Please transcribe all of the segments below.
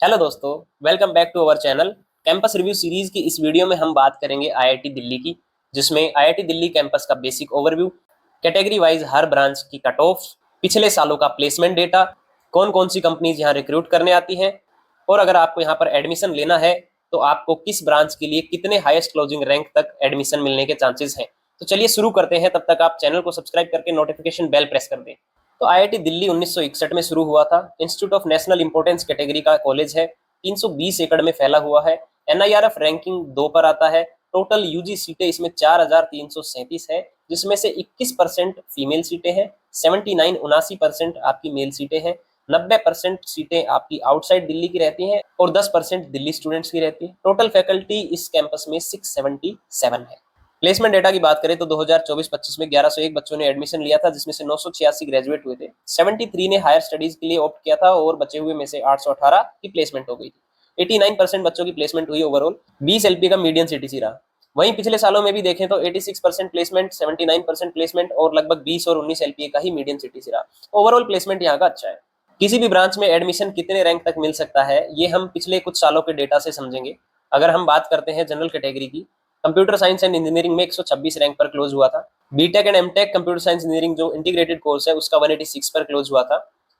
Hello दोस्तों, welcome back to our channel. Campus review series की इस वीडियो में हम बात करेंगे आईआईटी दिल्ली की, जिसमें आईआईटी दिल्ली कैंपस का बेसिक ओवरव्यू, कैटेगरी वाइज हर ब्रांच की कट ऑफ, पिछले सालों का प्लेसमेंट डेटा, कौन कौन सी कंपनीज यहाँ रिक्रूट करने आती हैं, और अगर आपको यहाँ पर एडमिशन लेना है तो आपको किस ब्रांच के लिए कितने हाईएस्ट क्लोजिंग रैंक तक एडमिशन मिलने के चांसेस हैं। तो चलिए शुरू करते हैं। तब तक आप चैनल को सब्सक्राइब करके नोटिफिकेशन बेल प्रेस कर दें। तो आईआईटी दिल्ली 1961 में शुरू हुआ था। Institute of national importance category का कॉलेज है। 320 एकड़ में फैला हुआ है। एनआईआरएफ रैंकिंग 2 पर आता है। टोटल यूजी सीटें इसमें 4337 है, जिसमें से 21% फीमेल सीटें हैं, 79 आपकी मेल सीटें हैं, 90% सीटें आपकी आउटसाइड दिल्ली की रहती हैं और 10% दिल्ली स्टूडेंट्स की रहती है। टोटल फैकल्टी इस कैंपस में 677 है। प्लेसमेंट डेटा की बात करें तो 2024-25 में 1101 बच्चों ने एडमिशन लिया था, जिसमें से 986 ग्रेजुएट हुए थे। 73 ने हायर स्टडीज के लिए ऑप्ट किया था और बचे हुए में से 818 की प्लेसमेंट हो गई थी। 89% बच्चों की प्लेसमेंट हुई ओवरऑल। 20 एलपी का मीडियन सीटीसी रहा। वहीं पिछले सालों में भी देखें तो 86% प्लेसमेंट, 79% प्लेसमेंट और लगभग 20 और 19 एलपीए का ही मीडियन सीटीसी रहा। ओवरऑल प्लेसमेंट यहाँ का अच्छा है। किसी भी ब्रांच में एडमिशन कितने रैंक तक मिल सकता है, ये हम पिछले कुछ सालों के डेटा से समझेंगे। अगर हम बात करते हैं जनरल कैटेगरी की, कंप्यूटर साइंस एंड इंजीनियरिंग में 126 रैंक पर क्लोज हुआ था। BTech and MTech computer science engineering जो इंटीग्रेटेड कोर्स है उसका 186 पर क्लोज हुआ था।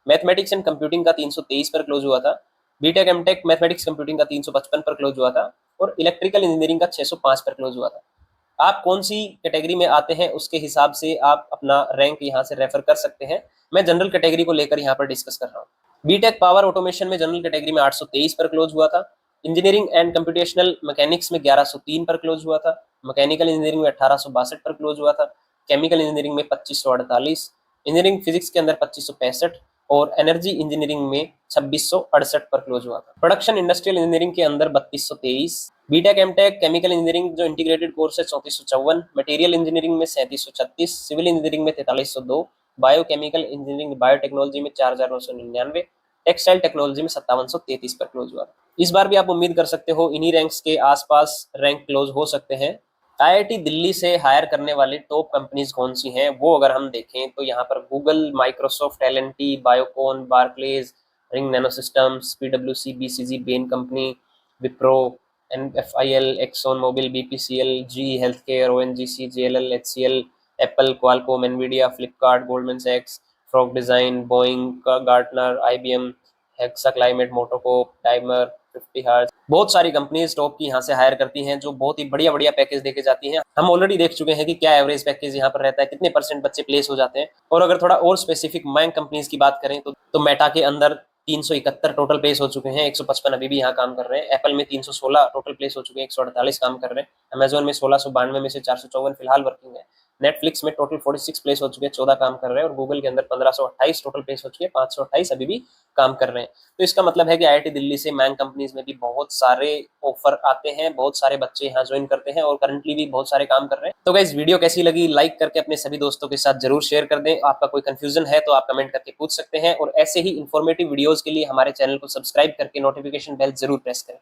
मैथमेटिक्स एंड कंप्यूटिंग का 323 पर क्लोज हुआ था। बीटेक एमटेक मैथमेटिक्स कंप्यूटिंग का 355 पर क्लोज हुआ था और इलेक्ट्रिकल इंजीनियरिंग का 605 पर क्लोज हुआ था। आप कौन सी कैटेगरी में आते हैं उसके हिसाब से आप अपना रैंक यहाँ से रेफर कर सकते हैं। मैं जनरल कैटेगरी को लेकर यहाँ पर डिस्कस कर रहा हूँ। बीटेक पावर ऑटोमेशन में जनरल कैटेगरी में 823 पर क्लोज हुआ था। इंजीनियरिंग एंड कंप्यूटेशनल मैकेनिक्स में 1103 पर क्लोज हुआ था। मैकेनिकल इंजीनियरिंग में 1862 पर क्लोज हुआ था। केमिकल इंजीनियरिंग में 2548, इंजीनियरिंग फिजिक्स के अंदर 2565 और एनर्जी इंजीनियरिंग में 2668 पर क्लोज हुआ था। प्रोडक्शन इंडस्ट्रियल इंजीनियरिंग के अंदर 3223, बीटेक एमटेक केमिकल इंजीनियरिंग जो इंटीग्रेटेड कोर्स है 3454, मटेरियल इंजीनियरिंग में 3736, सिविल इंजीनियरिंग में 4302, बायोकेमिकल इंजीनियरिंग बायोटेक्नोलॉजी में 4999, टेक्सटाइल टेक्नोलॉजी में 5733 पर क्लोज हुआ। इस बार भी आप उम्मीद कर सकते हो इन्हीं रैंक्स के आसपास रैंक क्लोज हो सकते हैं। आईआईटी दिल्ली से हायर करने वाली टॉप कंपनीज कौन सी हैं, वो अगर हम देखें तो यहाँ पर Google, Microsoft, L and T, Biocon, Barclays, ring nano systems, PWC, BCG, Bain company, Wipro, NFIL, Exxon Mobil, BPCL, GE health care, ONGC, JLL, HCL, Apple, Qualcomm, Nvidia, Flipkart, Goldman सैक्स, frog design, Boeing, Gartner, IBM, hexa climate, मोटोकोप, timer, 50 hertz, बहुत सारी companies top की यहाँ से higher करती हैं, जो बहुत ही बढ़िया बढ़िया पैकेज देके जाती हैं। हम ऑलरेडी देख चुके हैं कि क्या एवरेज पैकेज यहाँ पर रहता है, कितने परसेंट बच्चे प्लेस हो जाते हैं। और अगर थोड़ा और स्पेसिफिक बैंक कंपनीज की बात करें तो मेटा के अंदर 371 टोटल प्लेस हो चुके हैं, 155 अभी भी यहाँ काम कर रहे हैं। एप्पल में 316 टोटल प्लेस हो चुके हैं, 148 काम कर रहे हैं। अमेजोन में 1692 में से 454 फिलहाल वर्किंग है। नेटफ्लिक्स में टोटल 46 प्लेस हो चुके हैं, 14 काम कर रहे हैं। और गूगल के अंदर 1528 टोटल प्लेस हो चुके हैं, 528 अभी भी काम कर रहे हैं। तो इसका मतलब है कि आईआईटी दिल्ली से मैंग कंपनीज में भी बहुत सारे ऑफर आते हैं, बहुत सारे बच्चे यहाँ ज्वाइन करते हैं और करंटली भी बहुत सारे काम कर रहे हैं। तो गाइस, वीडियो कैसी लगी लाइक करके अपने सभी दोस्तों के साथ जरूर शेयर कर दें। आपका कोई कंफ्यूजन है तो आप कमेंट करके पूछ सकते हैं और ऐसे ही इंफॉर्मेटिव वीडियोस के लिए हमारे चैनल को सब्सक्राइब करके नोटिफिकेशन बेल जरूर प्रेस करें।